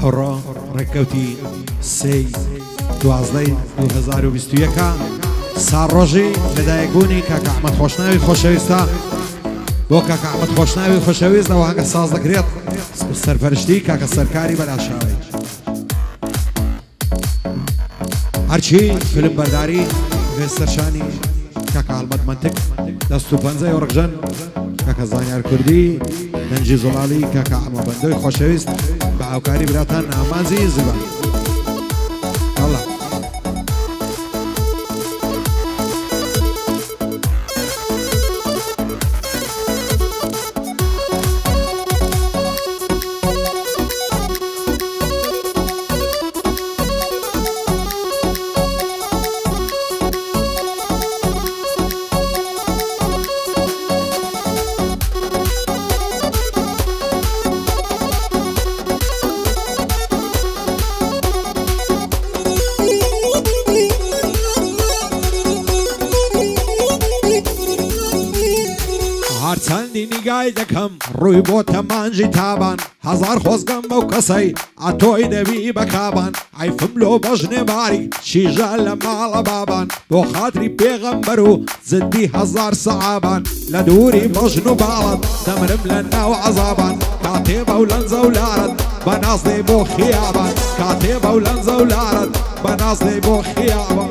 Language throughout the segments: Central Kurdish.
ئەوڕۆ ڕێککەوتی سێی دوازدەی 2021 ساڕۆژی لەدایکبوونی کاکە ئەحمەد خۆشناوی خۆشەویستە بۆ کاکە ئەحمەد خۆشناوی خۆشەویست ئەوە هەنگە ساز دەکرێت سەرپەرشتی کاکە سەرکاری بەلاشاوی هەرچی فیلم بەرداری وێستەرشانی کاکە ئەحمەد منتق دەست و پەنجەی وەڕقژەن کاکە زانیار کوردی نەنجی زۆڵاڵی کاکە ئەمە بەندەوی خۆشەویست بە هاوکاری براتان ئامانزی زیبان الله هەرچەندی نیگای دەکەم ڕووی بۆ تەمانجی تابان هەزار خۆزگەم بەو کەسەی ئەتۆی دەبی بەکابان عیفم لۆ بەژنێ باری چیژە لە ماڵە بابان بۆ خاتری پێغەمبەر و زندی هەزار سەعابان لە دووری بەژن و باڵم دەمرم لە ناو عەزابان کاتێ بەو لەنجە و لارت بەناز دێ بۆ خیابان کاتێ بەو لەنجە و لارت بەناز دێ بۆ خیابان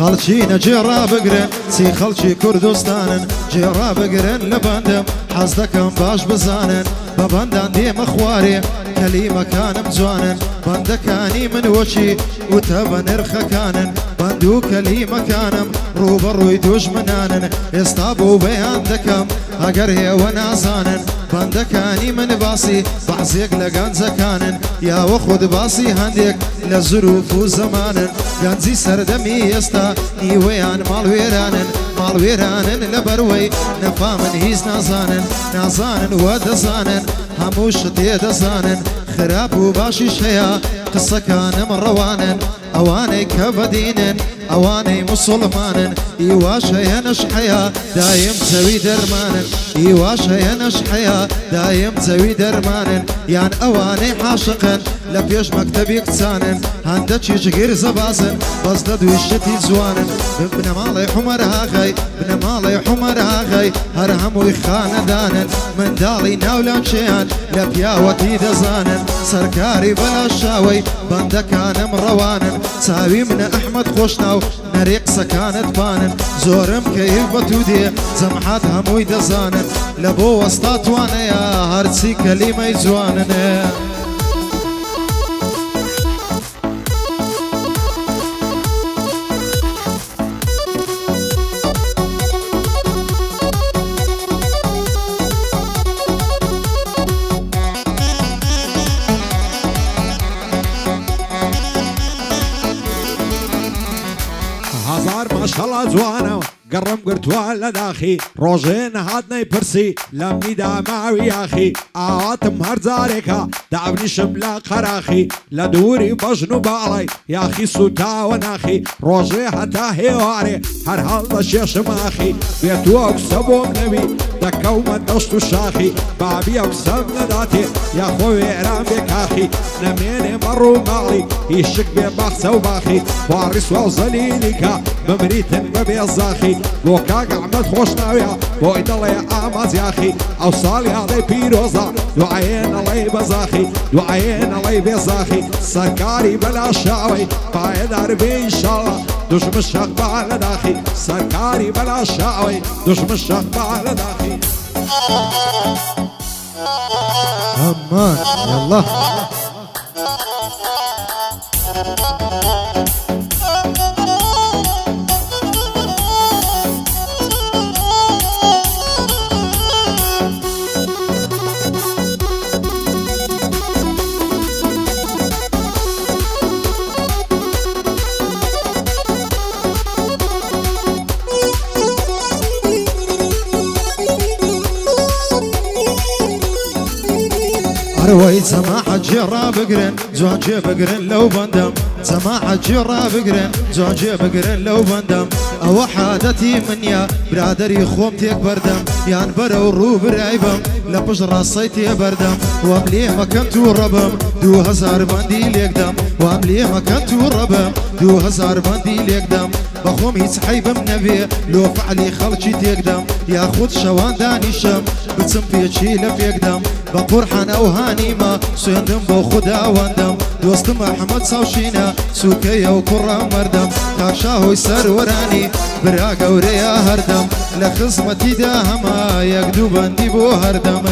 خەڵکی نەجێڕا بگرن چی خەڵکی کوردستانن جێڕا بگرن لە بەندم حەز دەکەم باش بزانن بە بەندان دێمە خوارێ کەلیمەکانم جوانن بەندەکانی من وەچی وتە بە نرخەکانن بەند و کەلیمەکانم ڕوبەڕووی دوژمنانن ئێستا بۆ بەیان دەکەم ئەگەر هێوە نازانن بەندەکانی من باسی بەعزێک لە گەنجەکانن یاوە خود باسی هەندێک لە زروف و زەمانن گەنجی سەردەمی ئێستا نیوەیان ماڵوێرانن ماڵوێرانن لە بەروەی نەفامن هیچ نازانن نازانن وە دەزانن هەموو شتێ دەزانن خراپ و باشیش هەیە قسەکانم ڕەوانن ئەوانەی کە بەدینن ئەوانەی موسڵمانن ئیواش هەیە نەشحەیە دایم جەوی دەرمانن ئیواش هەیە نەشحەیە دایم جەوی دەرمانن یان ئەوانەی حاشقن لە پێش مەکتەبی کچانن هەندەکی جگیر زەبازن بەس لە دوی شتی جوانن بنە ماڵی حومەر ئاغای بنە ماڵی حومەر ئاغای هەر هەمووی خانەدانن منداڵی ناولانچیان لە پیاوەتی دەزانن سەرکاری بەلاشاوی بەندەکانم ڕەوانن چاوی منە ئەحمەد خۆشناو نەرێ قسەکانت بانن زۆرم کەیف بە تو دێ جەمعات هەمووی دەزانن لە بۆ وەستا توانەیە هەرچی کەلیمەی جواننێ هەزار ماشەڵا جوانە گەڕم گرتووە لە داخی ڕۆژێ نەهات نەیپرسی لەمنیدا ماوی یاخی ئاواتم هەر جارێکە دابنیشم لە قەراخی لە دووری بەژن و باڵی یاخی سوتاوە ناخی ڕۆژێ هەتا هێوارێ هەر هەڵ لە شێشم ئاخی بێتووە کسە بۆم نەوی دەکەومە دەشت و شاخی بابی ئەو کسەم نەداتێ یاخۆ وێران بێ کاخی نەمێنێ مەڕوو ماڵی هیچشک بێ باخچە و باخی خواری سوە و زەلیلیکە بمریتن بەبێ زاخی بۆ کاکە ئەحمەد خۆشناویە بۆی دەڵێ ئاماز یاخی ئەو ساڵی هەڵێ پیرۆزە دوعایێن ئەڵێ بەزاخی دوعایێن ئەڵێ بێزاخی سەرکاری بەلاشاوی پایەدار بێ ئینشاڵڵا دوژمن شەقبا لە داخی سەرکاری بەلاشاوی دوژمن شەقبا لە داخی ئەمان یەڵڵا هروي سماحة جرا بقرن زوجي بقرن لو بندم سماحة جرا بقرن زوجي بقرن لو بندم او حادتي منيا برادري خومتيك بردم يان برو رو برايبم لبش رصيتي بردم واملي ما كنتو ربم 2000 بندي ليقدم واملي ما كنتو ربم 2000 بندي ليقدم بخوم هيت حيبم نبي لو فعلي خلشي تيقدم ياخد شوان دانيشم بتسم فيتشي لفيقدم بقرحان او هانيما سيندم بو خدا واندم دوست محمد ساوشينا سوكي او كرة مردم تاشاهو يسر وراني براقا وريا هردم لخزمتي داهما يقدو بندي بو هردم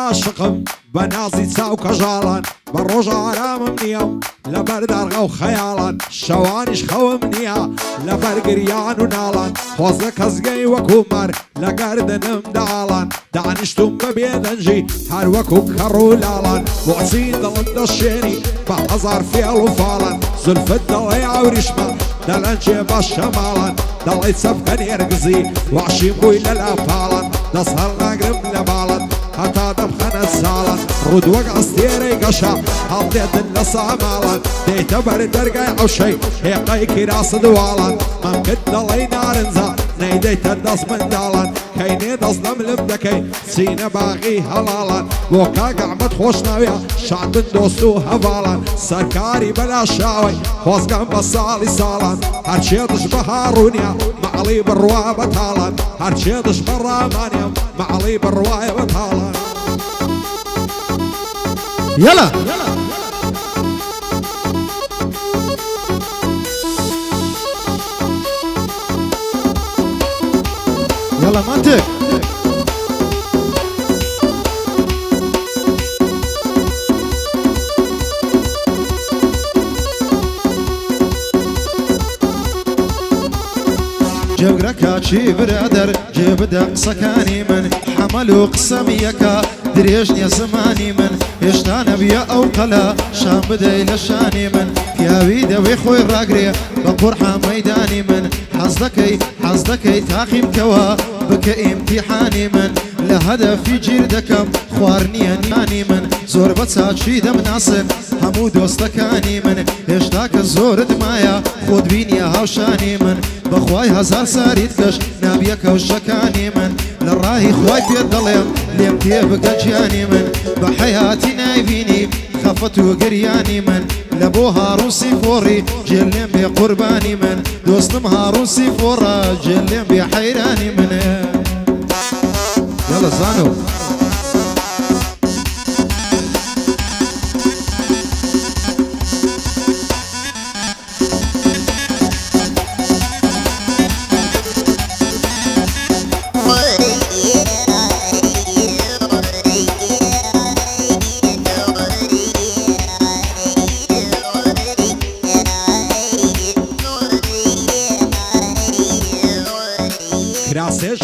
عاشقم بنازي تساوك جالان بروج عرام منيم لبرد ارغو خيالان شوانش خو منيا لبرقريان ونالان خوزك هزقي وكومر لقردنم دعالان دعنشتم ببيدنجي هر وكو كرولالان وعسين دلن دشيني بعزار فيل وفالان زلفت دلي عورشما دلنجي باشمالان دلي سفكن يرقزي وعشي بوي للأفالان دسهل نقرم لبالان حتى دمخنا السالان رود وقع استيري قشا هالديد النصا مالان ديت برد درقاي عوشي هيقاي كراس دوالان ممكن دلي نارنزا نيديت الدس من دالان كيني دصدم لبدكي سينا باغي هلالان وكا قعمت خوش ناويا شعب دوستو هفالان سركاري بلا شاوي خوزقان بصالي سالان هرشي دشبه هارونيا معلي بروا بتالان هرشي دشبه رامانيا معلي بروا بتالان يلا يلا منطق جبرك شي برادر جيب دم سكاني من حملوا قسميك دريجني زماني من يشتان بيا او قلا شام بدي لشاني من يا ويدا ويخوي الراقري بقرحة ميداني من حزدكي تاخيم كوا بك امتحاني من لهدف جيردكم خوارني ناني من زور بتساچي دم ناصر همو دوستكاني من اشتاك الزور دمايا خود بيني هاوشاني من بخواي هزار ساريت كش نابيك وشكاني من للراهي خواي بيد ضليم ليم تيبقى جاني من بحياتي نايفيني خفت وقرياني من لبو هارون سيفوري جلم بقرباني من دوستم هارون سيفورا جلم بحيراني من يلا زانو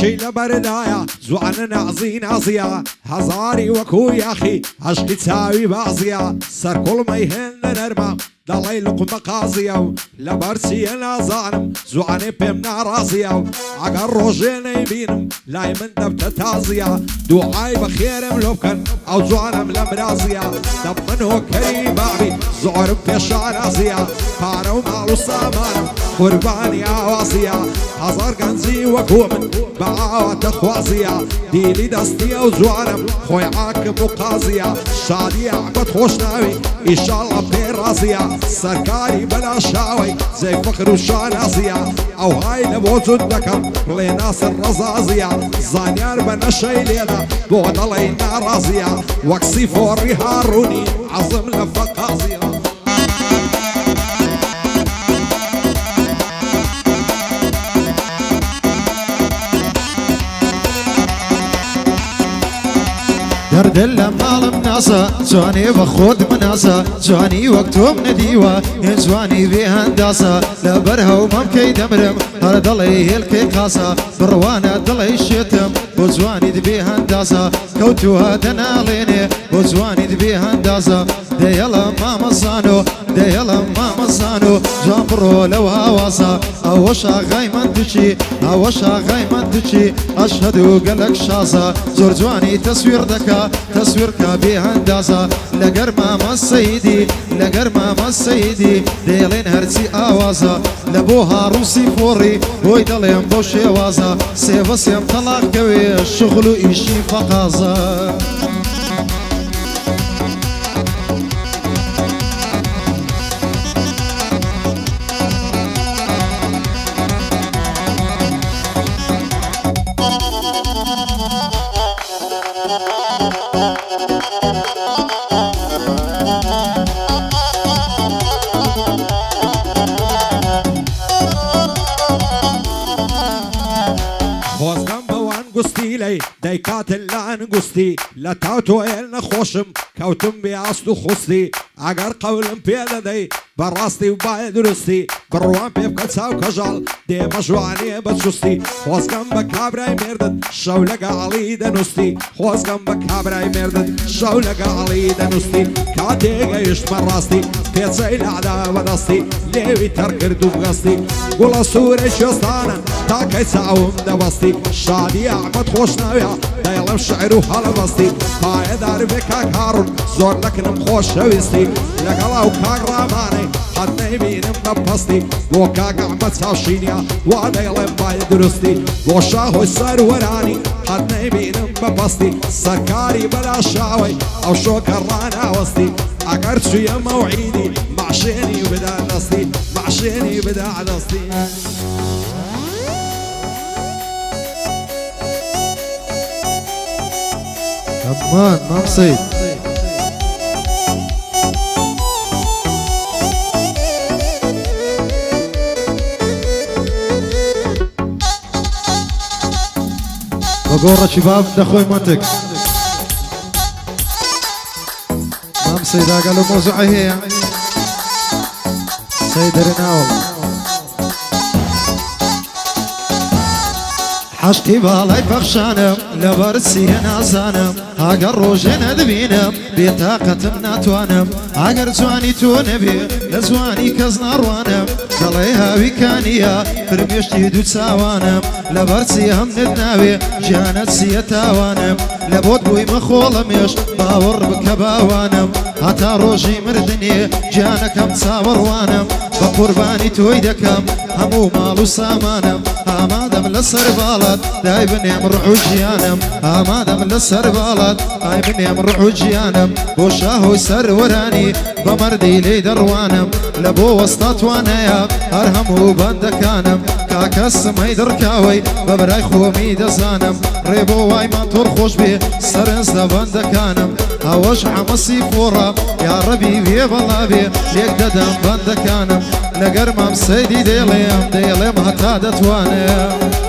شي لبردايا زوعنا نعزين عزيا هزاري وكو يا اخي عشقي تساوي بعزيا سر كل ما يهن نرمى ضلي لقمة قاضية لبرسي انا ظالم زوعني بمنا رازية عقر روجينا يبينم لا يمن دبت تازية دعاي بخير ملوكن او زوعنم لمرازية دب منه كريم بعبي زعرم في شعرازية فارو مالو سامانم قرباني عوازية هزار كنزي وكومن بعوات خوازية ديلي دستي او زوعنم خوي عاكم وقازية شادي عبد خوشناوي ان شاء الله برازية سركاري بلا شاوي زي فخر وشانازية او هاي لبوزو الدكم لناس الرزازية زانيار بنشي ليدا بود علينا رازية وكسي فوري هاروني عظم لفقازية درد اللي مالم ناسا جواني بخود مناسا جواني وقتهم نديوة جواني بهنداسا لبرها وممكي دمرم هر دلي هلكي قاسا بروانا دلي شتم وجواني دبي هنداسا كوتوها دناليني وجواني دبي هنداسا ديالا ماما صانو ديالا ماما صانو جابرو لو هواسا اوشا غايمان دشي اوشا غايمان دشي اشهدو قلق شاسا زور جواني تصوير دكا تصويركا بهنداسا لقر ماما السيدي لقر ماما السيدي ديلين هرسي اوازا لبوها روسي فوري ويدلين بوشي وازا سيفسيم طلاق قوي الشغل ايشي فقازا قستيلي ديكات اللان قستي لا تاوتو إلنا خوشم كوتم بياستو خستي عقر قولم بيدا دي براستي وباي درستي بروان بيبقى تساو كجال دي مجواني بتشستي خوز كم بكابراي مردد شولك علي دنستي خوز كم بكابراي مردد شولك علي دنستي كاتيغا يشمر راستي بيتساي الأعداء ودستي ليوي تركردو بغستي قولا سوري شستانا تاكي ساوم دبستي شادي أحمد خوشناويا دايلم شعرو هالبستي باي دار بكا كارون زور لكنم خوش شويستي لقلاو كاك راماني حد نيبينم نبستي وكاك أحمد ساشينيا ودايلم باي درستي وشاهو سار وراني حد نيبينم نبستي سكاري بلا شاوي أو شو كرانا وستي أقرت شوية موعيدي معشيني وبدا نصي معشيني وبدا نصي كمان مام سيد وقورة شباب دخوي منطق مام سيدا قالوا موزعي هي سيد رناول حشتي بالاي بخشانم لبرسي نازانم اگر روجنا دبينم بطاقة ناتوانم اگر زواني تو نبي لزواني كزناروانم دليها بكانية فرميشتي دو تساوانم لبرسي هم ندناوي جانت سيتاوانم لبود بوي مخولميش باور بكباوانم هتا روجي مردني جانكم تصاوروانم بقرباني توي دكم همو مالو سامانم آمادم لسر بالات داي بنيم روحو جيانم آمادم لسر بالات داي بنيم روحو جيانم بوشاهو سر وراني بمردي لي دروانم لبو وسطات وانايا ارهمو بندكانم كاكس ميدر كاوي ببراي خومي دزانم ريبو واي منطور خوش بي سرنس بندكانم هواش حمصي فورا يا ربي بي بلابي ليك ددم بندكانم لقرمم سيدي ديليم هتا دتوانم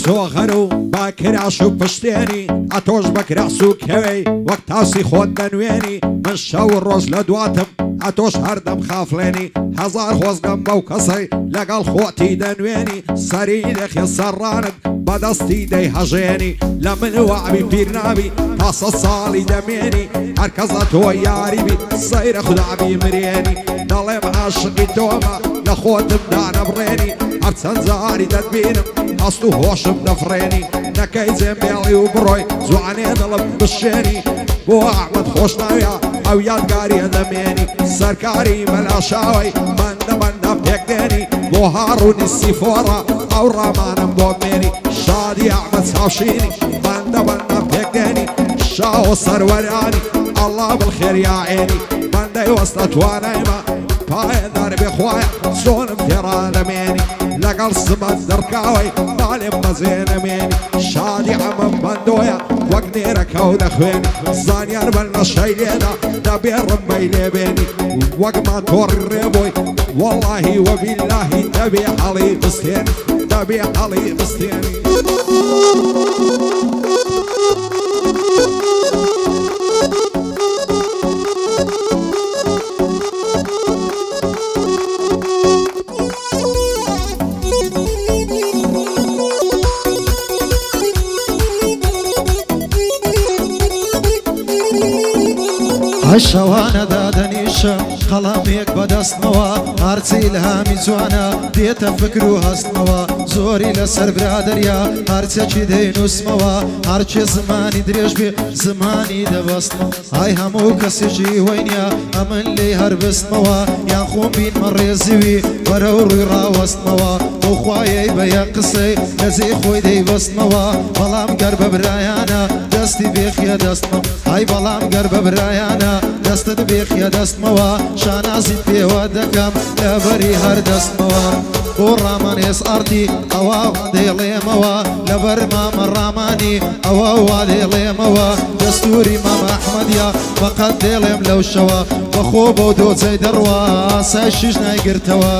زوغرو باكر عشو بشتيني اتوش بكر عسو كوي وقت عسي خود دنويني من شو الروز لدواتم اتوش هردم خافليني هزار خوز قنبا وكسي لقال خوتي دنويني سريدخ يسراند بدستي دي هجيني لمن وعبي بيرنابي تاس الصالي دميني هركزتو ياريبي صير خدعبي مريني ضلم عاشقي توما لخوتم دانا بريني هرسن زاري ددبينم أصلو هوشم نفريني نكاي زميلي وبروي زواني ضلب بالشيني بو أحمد خوشناويا أو يادقاري دميني سركاري ملاشاوي من بيكديني بو هارون السيفورة أو رامانم بوميني شادي أحمد ساوشيني من بيكديني شاو سروراني الله بالخير يا عيني من هێندەی وەستە توانایمە پایەدار بێخوایە چۆنم تێڕا دەمێنی لەگەڵ سمەت دەرکاوەی ماڵێم بەزێنەمێنی شادی ئەمەم بەندۆیە وەک نێرەکە و دەخوێنی زانیار بەر نەشەی لێدا دەبێ ڕمبەی لێبێنی وەکمان تۆڕی ڕێبۆی وەڵاهی وەبیلاهی دەبێ هەڵی بستێنی دەبێ هەڵی بستێنی شەوانە دادەنیشە قەڵامێک بەدەستمەوە هەرچی ئیلهامی جوانە دێتە فکر و هەستمەوە زۆری لەسەر برادەریا هەرچێکی دەینووسمەوە هەرچێ زمانی درێژ بێ زمانی دەبەستمەوە ئای هەموو کەسێکی وەینە ئەمن لێی هەربستمەوە یان خۆم بینمە ڕێزیوی بەرەو ڕووی ڕاوەستمەوە بۆ خوایەی بە یەک قسەی لەزێ خۆی دەیبەستمەوە بەڵام گەر بە برایانە دەستی بێخیە دەستمەوە ئای بەڵام گەر بە برایانە دەستت بێخیە دەستمەوە شانازی پێوە دەکەم لەبەری هەر دەستمەوە بۆ ڕامان هێز ئەردی ئەوە دێڵێمەوە لەبەر مامە ڕامانی ئەوە وا دێڵێمەوە دەستوری مامە ئەحمەدیە فەقەت دێڵێم لەو شەوە بەخۆ بەو دۆجەی دەڕوا سای شیش نایگرتەوە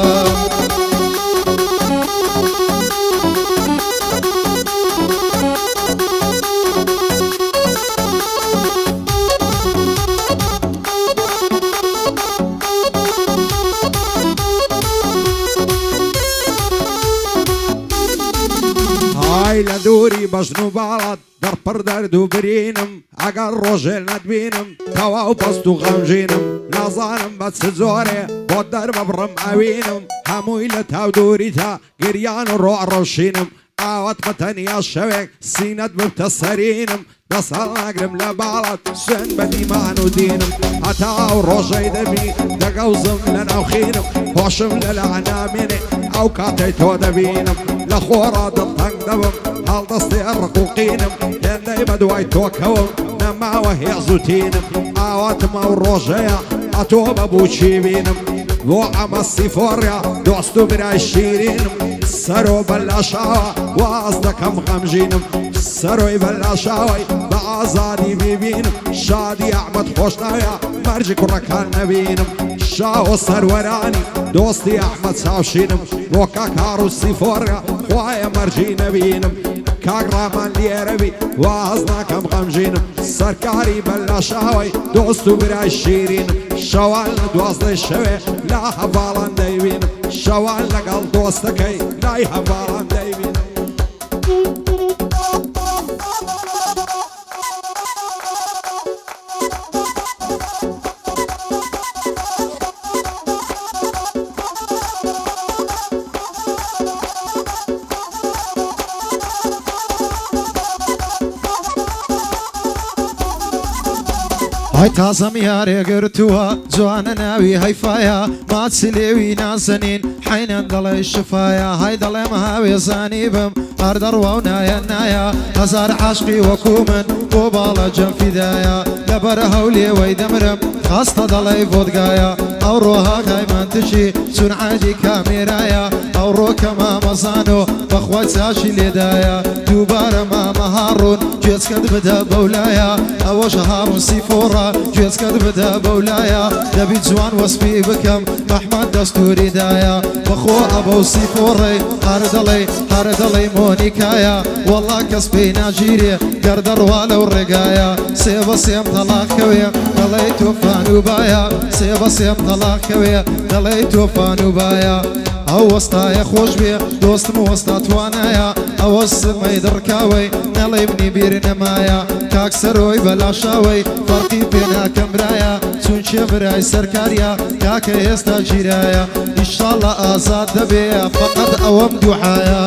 لە دووری بەژن و باڵات دەرپڕ دەرد و برینم ئەگەر ڕۆژێ نەتبینم تەواو پەست و غەمژینم نازانم بە چ جۆرێ بۆ دەربە بڕم ئەوینم هەمووی لە تاو دووری تا گریان و ڕۆڕۆشینم ئاوەت بەتەنیا شەوێک سینەت ببتە سەرینم دەسەڵ ناگرم لە باڵات سوێن بە دیمان و دینم هەتا ئەو ڕۆژەی دەبی دەگەوزم لە ناوخینم خۆشم لە لەعنامێنێ ئەو کاتەی تۆ دەبینم لە خۆڕا دڵتەنگ دەبم هەڵدەستی ڕقوقینم هێندەی بە دوای تۆکەوم نەماوە هێز و تینم ئاواتمە و ڕۆژەیە ئەتۆ بەبووچی بینم بۆ ئەمە سیفۆڕیا دۆست و برای شیرینم سەرۆ بەلاشاوە واز دەکەم غەمژینم سەرۆی بەلاشاوەی بە ئازادی بیبینم شادی ئەحمەد خۆشناویە مەرجی کوڕەکان نەبینم شاوە سەروەرانی دۆستی ئەحمەد چاوشینم بۆ کاک هاڕ و سیفۆڕیا خوایە مەرجی نەبینم کاک ڕامان لێرەبی واز ناکەم غەمژینم سەرکاری بەلاشاوەی دۆست و برای شیرینم شەوان لە دوازدەی شەوێ لا هەڤاڵان دەیبینم شەوان لەگەڵ دۆستەکەی لای هەڤاڵان دەیبینم های تازەم یارێگرتووە جوانە ناوی هەیفایە ماچی لێوی نازەنین حینەن دەڵێ شفایە های دەڵێم هاوێزانی بم هەر دەڕوا و نایە نایە هەزار عاشقی وەکو من بۆ باڵە جەمفیدایە لەبەر هەولێوەی دەمرم خاستە دەڵێ بۆدگایە ئەو ڕۆها کایمانتشی چون عادی کامێرایە ئەو ڕۆکە مامەزان و بەخوا چاشی لێدایە دووبارە مامە هاڕون گوێچکەت بدە بەولایە ئەوەش هاڕون سیفۆڕە گوێچکەت بدە بەولایە دەبی جوان وەسپی بکەم ئەحمەد دەستوریدایە بەخۆ ئەبە و سیفۆڕەی هەر دەڵێ مۆنیکایە وەڵا کەس پێی ناگیرێ گەردەڕوا لەو ڕێگایە سێ بە سێم تەڵاقکەوێ دەڵێ تۆفان و باە سێ بە سێم تەڵاقکەوێ دەڵێ تۆفان و باە ئەو وەستایە خۆش بێ دۆستم وەستا توانایە ئەوە سمەی دڕکاوەی نەڵێ بنی بیر نەمایە کاک سەرۆی بەلاشاوەی فەرقی پێ ناکەم برایە چونچێ برای سەرکاریە کاکە ئێستا گیرایە ئیشاڵڵا ئازاد دەبێ فەقەت ئەوەم دوعایە